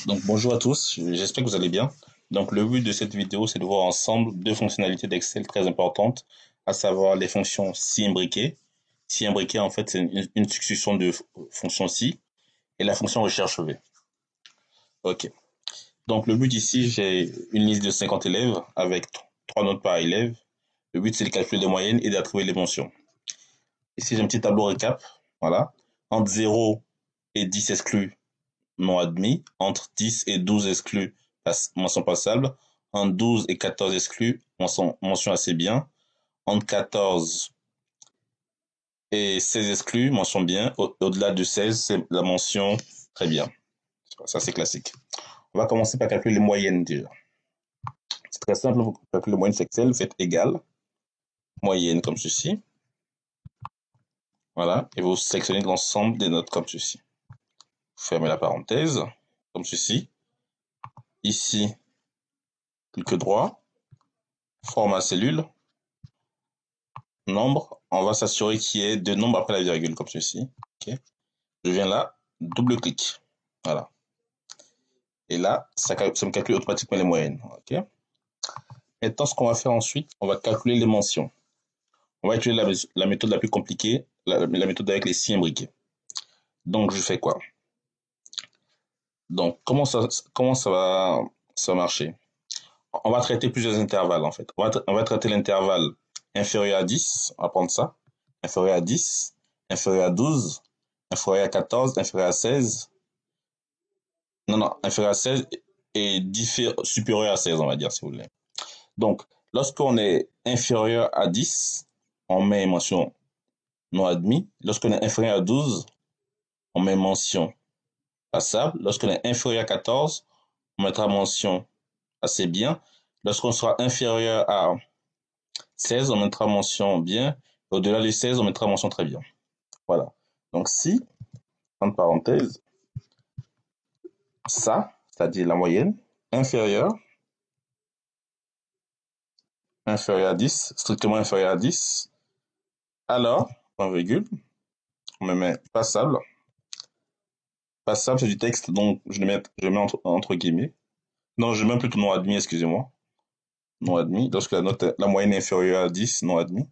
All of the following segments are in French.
Donc bonjour à tous, j'espère que vous allez bien. Donc le but de cette vidéo, c'est de voir ensemble deux fonctionnalités d'Excel très importantes, à savoir les fonctions si imbriquées. Si imbriquées, en fait, c'est une succession de fonctions si, et la fonction recherche V. Ok. Donc le but ici, j'ai une liste de 50 élèves avec 3 notes par élève. Le but, c'est de calculer les moyennes et d'attribuer les mentions. Ici, j'ai un petit tableau récap. Voilà. Entre 0 et 10 exclus, non admis. Entre 10 et 12 exclus, mention passable. Entre 12 et 14 exclus, mention assez bien. Entre 14 et 16 exclus, mention bien. Au-delà de 16, c'est la mention très bien. Ça, c'est classique. On va commencer par calculer les moyennes déjà. C'est très simple, vous calculez les moyennes sur Excel, vous faites égal, moyenne comme ceci. Voilà, et vous sélectionnez l'ensemble des notes comme ceci. Fermez la parenthèse, comme ceci. Ici, clic droit, format cellule, nombre. On va s'assurer qu'il y ait deux nombres après la virgule, comme ceci. Okay. Je viens là, double-clic. Voilà. Et là, ça me calcule automatiquement les moyennes. Okay. Maintenant, ce qu'on va faire ensuite, on va calculer les mentions. On va utiliser la méthode la plus compliquée, la méthode avec les si imbriqués. Donc, je fais quoi? Donc, comment ça va marcher? On va traiter plusieurs intervalles, en fait. On va traiter l'intervalle inférieur à 10, on va prendre ça. Inférieur à 10, inférieur à 12, inférieur à 14, inférieur à 16. Non, inférieur à 16 et supérieur à 16, on va dire, si vous voulez. Donc, lorsqu'on est inférieur à 10, on met mention non admis. Lorsqu'on est inférieur à 12, on met mention passable. Lorsqu'on est inférieur à 14, on mettra mention assez bien. Lorsqu'on sera inférieur à 16, on mettra mention bien. Au-delà de 16, on mettra mention très bien. Voilà. Donc si, entre parenthèses, ça, c'est-à-dire la moyenne, inférieure à 10, strictement inférieur à 10, alors, point virgule, on me met passable. Passable, c'est du texte, donc je mets entre guillemets. Non, je mets plutôt non admis, excusez-moi. Non admis, lorsque la moyenne est inférieure à 10, non admis.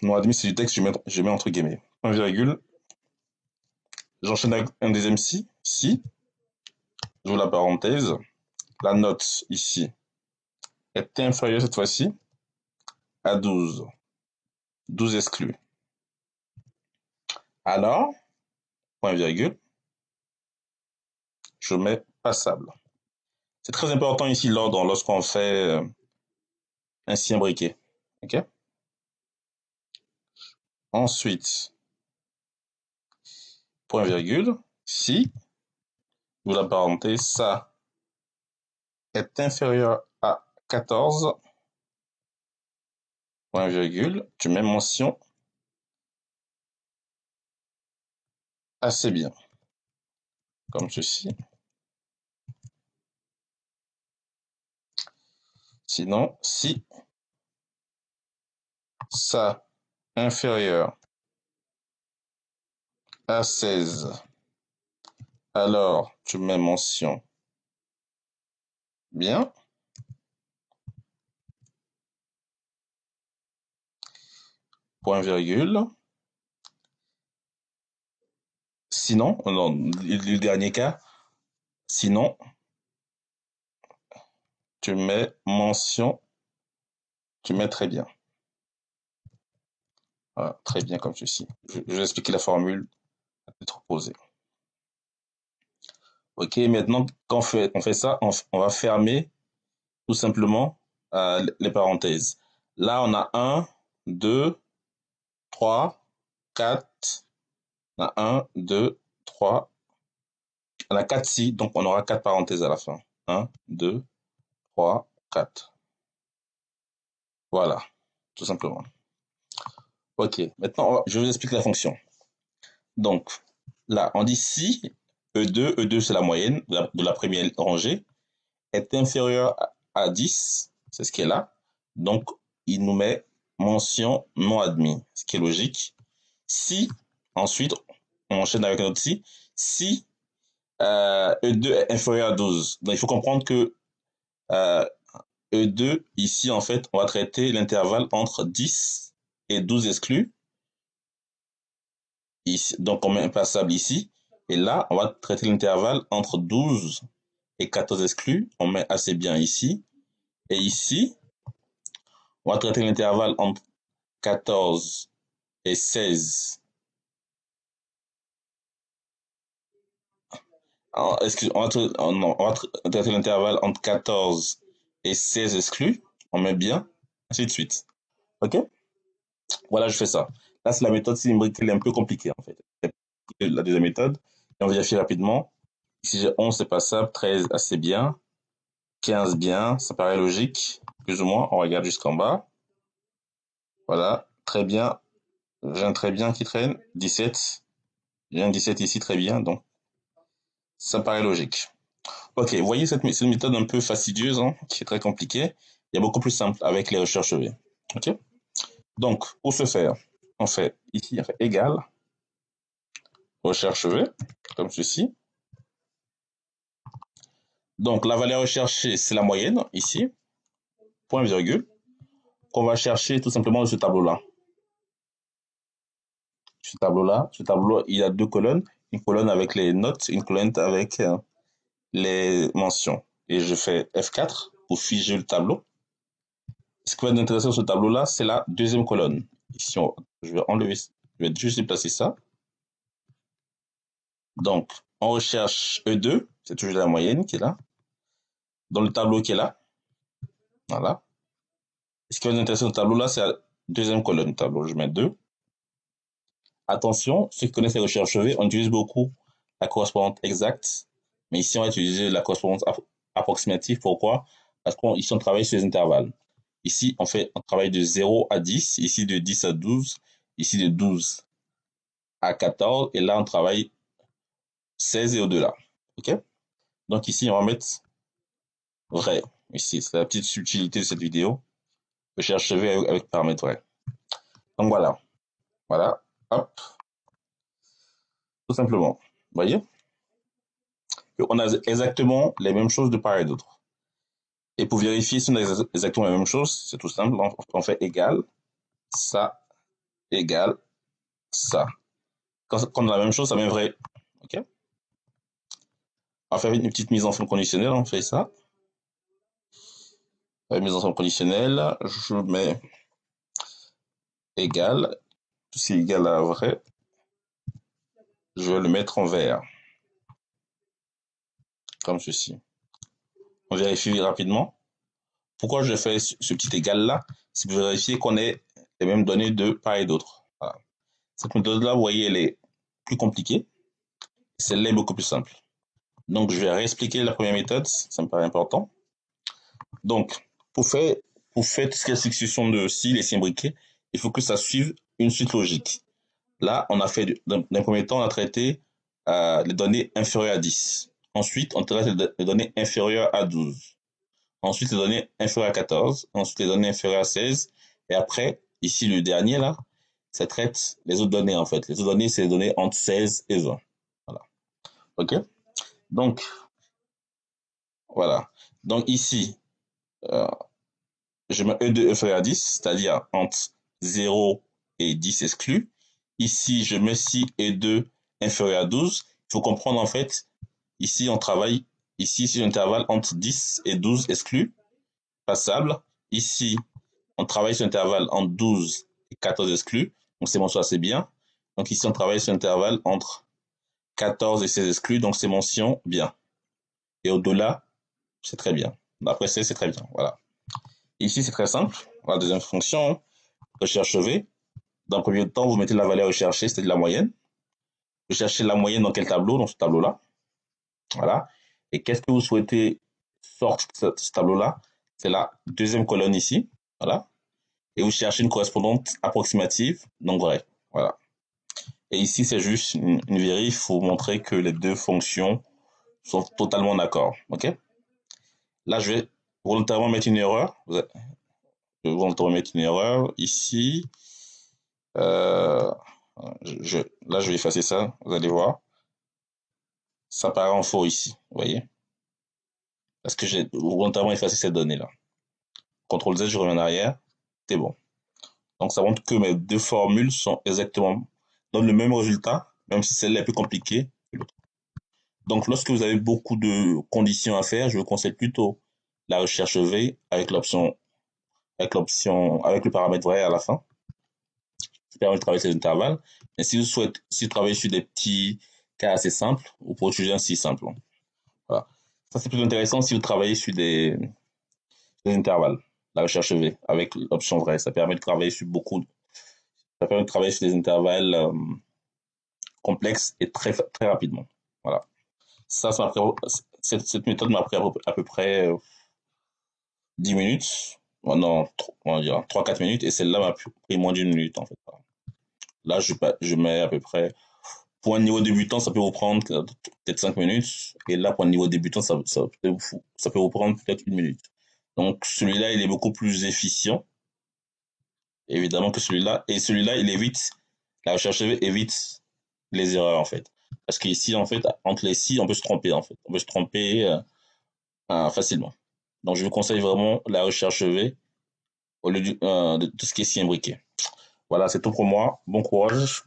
Non admis, c'est du texte, je mets entre guillemets. Point virgule, j'enchaîne avec un deuxième si, j'ouvre la parenthèse, la note ici est inférieure cette fois-ci à 12. 12 exclus. Alors, point virgule, je mets passable. C'est très important ici l'ordre lorsqu'on fait un si imbriqué. Ok. Ensuite, point virgule, si, vous la parenthèse, ça est inférieur à 14, point virgule, tu mets mention assez bien, comme ceci. Sinon, si ça inférieur à 16, alors tu mets mention bien. Point virgule. Sinon, non, le dernier cas, sinon, tu mets mention, tu mets très bien. Voilà, très bien comme ceci. Je vais expliquer la formule à être posée. Ok, maintenant, quand on fait ça, on va fermer tout simplement les parenthèses. Là, on a 1, 2, 3, 4. On a 1, 2, 3. On a 4 si, donc on aura 4 parenthèses à la fin. 1, 2, 3, 4. Voilà, tout simplement. Ok, maintenant, je vous explique la fonction. Donc, là, on dit si E2 c'est la moyenne de la première rangée, est inférieur à 10, c'est ce qui est là. Donc, il nous met mention non admis, ce qui est logique. Si, ensuite, on enchaîne avec un autre si E2 est inférieur à 12. Donc, il faut comprendre que euh, E2, ici, en fait, on va traiter l'intervalle entre 10 et 12 exclus. Ici, donc, on met un passable ici. Et là, on va traiter l'intervalle entre 12 et 14 exclus. On met assez bien ici. Et ici, on va traiter l'intervalle entre 14 et 16. Excuse, on va traiter l'intervalle entre 14 et 16 exclus. On met bien, ainsi de suite. OK? Voilà, je fais ça. Là, c'est la méthode cylindrique, elle est un peu compliquée, en fait. La deuxième méthode, et on vérifie rapidement. Ici, j'ai 11, c'est passable, 13, assez bien, 15, bien, ça paraît logique, plus ou moins. On regarde jusqu'en bas. Voilà, très bien. J'ai un très bien qui traîne, 17. J'ai un 17 ici, très bien, donc ça paraît logique. Ok, vous voyez cette méthode un peu fastidieuse, hein, qui est très compliquée. Il y a beaucoup plus simple avec les recherches V. Ok? Donc, pour ce faire, on fait ici, on fait égal, recherche V, comme ceci. Donc, la valeur recherchée, c'est la moyenne, ici, point virgule, qu'on va chercher tout simplement de ce tableau-là. Ce tableau, il y a deux colonnes, une colonne avec les notes, une colonne avec les mentions. Et je fais F4 pour figer le tableau. Ce qui va nous intéresser sur ce tableau-là, c'est la deuxième colonne. Ici, je vais enlever, je vais juste déplacer ça. Donc, on recherche E2, c'est toujours la moyenne qui est là, dans le tableau qui est là. Voilà. Ce qui va nous intéresser sur le tableau-là, c'est la deuxième colonne du tableau. Je mets 2. Attention, ceux qui connaissent les recherches V, on utilise beaucoup la correspondance exacte, mais ici, on va utiliser la correspondance approximative. Pourquoi? Parce qu'ici, on travaille sur les intervalles. Ici, on travaille de 0 à 10, ici de 10 à 12, ici de 12 à 14, et là, on travaille 16 et au-delà. OK? Donc ici, on va mettre vrai. Ici, c'est la petite subtilité de cette vidéo. Recherche V avec paramètre vrai. Donc voilà. Voilà. Hop. Tout simplement. Vous voyez? On a exactement les mêmes choses de part et d'autre. Et pour vérifier si on a exactement la même chose, c'est tout simple. On fait égal, ça, égal, ça. Quand on a la même chose, ça met vrai. OK? On va faire une petite mise en forme conditionnelle. On fait ça. Mise en forme conditionnelle. Je mets égal. Tout ce qui est égal à vrai, je vais le mettre en vert. Comme ceci. On vérifie rapidement. Pourquoi je fais ce petit égal là? C'est pour vérifier qu'on ait les mêmes données de part et d'autre. Voilà. Cette méthode-là, vous voyez, elle est plus compliquée. Celle-là est beaucoup plus simple. Donc, je vais réexpliquer la première méthode, ça me paraît important. Donc, pour faire tout ce qui est succession de cils et signes briquets, il faut que ça suive une suite logique. Là, on a fait, d'un premier temps, on a traité les données inférieures à 10. Ensuite, on traite les données inférieures à 12. Ensuite, les données inférieures à 14. Ensuite, les données inférieures à 16. Et après, ici, le dernier, là, ça traite les autres données, en fait. Les autres données, c'est les données entre 16 et 20. Voilà. OK? Donc, voilà. Donc, ici, euh, je mets E2 inférieur à 10, c'est-à-dire entre 0 et 10 exclus. Ici, je mets si E2 inférieur à 12. Il faut comprendre, en fait, ici, on travaille, ici, c'est l'intervalle entre 10 et 12 exclus, passable. Ici, on travaille sur l'intervalle entre 12 et 14 exclus. Donc, c'est mention assez bien. Donc, ici, on travaille sur l'intervalle entre 14 et 16 exclus. Donc, c'est mention bien. Et au-delà, c'est très bien. Après, c'est très bien. Voilà. Ici, c'est très simple. La deuxième fonction, recherche V. Dans le premier temps, vous mettez la valeur recherchée, c'est-à-dire la moyenne. Vous cherchez la moyenne dans quel tableau? Dans ce tableau-là. Voilà. Et qu'est-ce que vous souhaitez sortir de ce tableau-là? C'est la deuxième colonne ici. Voilà. Et vous cherchez une correspondante approximative, donc vrai. Voilà. Et ici, c'est juste une vérif pour montrer que les deux fonctions sont totalement d'accord. OK? Là, je vais volontairement mettre une erreur. Je vais volontairement mettre une erreur ici. Euh, là, je vais effacer ça. Vous allez voir. Ça paraît en faux ici, vous voyez? Parce que j'ai volontairement effacé cette donnée-là. CTRL Z, je reviens en arrière, c'est bon. Donc ça montre que mes deux formules sont exactement, donnent le même résultat, même si celle-là est plus compliquée que l'autre. Donc lorsque vous avez beaucoup de conditions à faire, je vous conseille plutôt la recherche V avec le paramètre vrai à la fin, qui permet de travailler ces intervalles. Mais si vous travaillez sur des petits cas assez simples, vous pouvez utiliser un si simple. Voilà. Ça c'est plus intéressant si vous travaillez sur des intervalles. La recherche V avec l'option vrai, ça permet de travailler sur ça permet de travailler sur des intervalles complexes et très rapidement. Voilà. Ça m'a cette méthode m'a pris à peu près 10 minutes. Oh non, on va dire 3-4 minutes, et celle-là m'a pris moins d'une minute, en fait. Là, je mets à peu près, pour un niveau débutant, ça peut vous prendre peut-être 5 minutes, et là, pour un niveau débutant, ça peut vous prendre peut-être une minute. Donc, celui-là, il est beaucoup plus efficient, évidemment, que celui-là, et celui-là, la recherche évite les erreurs, en fait. Parce qu'ici, en fait, entre les si, on peut se tromper, en fait. On peut se tromper facilement. Donc, je vous conseille vraiment la recherche V au lieu de tout ce qui est si imbriqué. Voilà, c'est tout pour moi. Bon courage.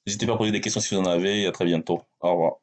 N'hésitez pas à poser des questions si vous en avez, et à très bientôt. Au revoir.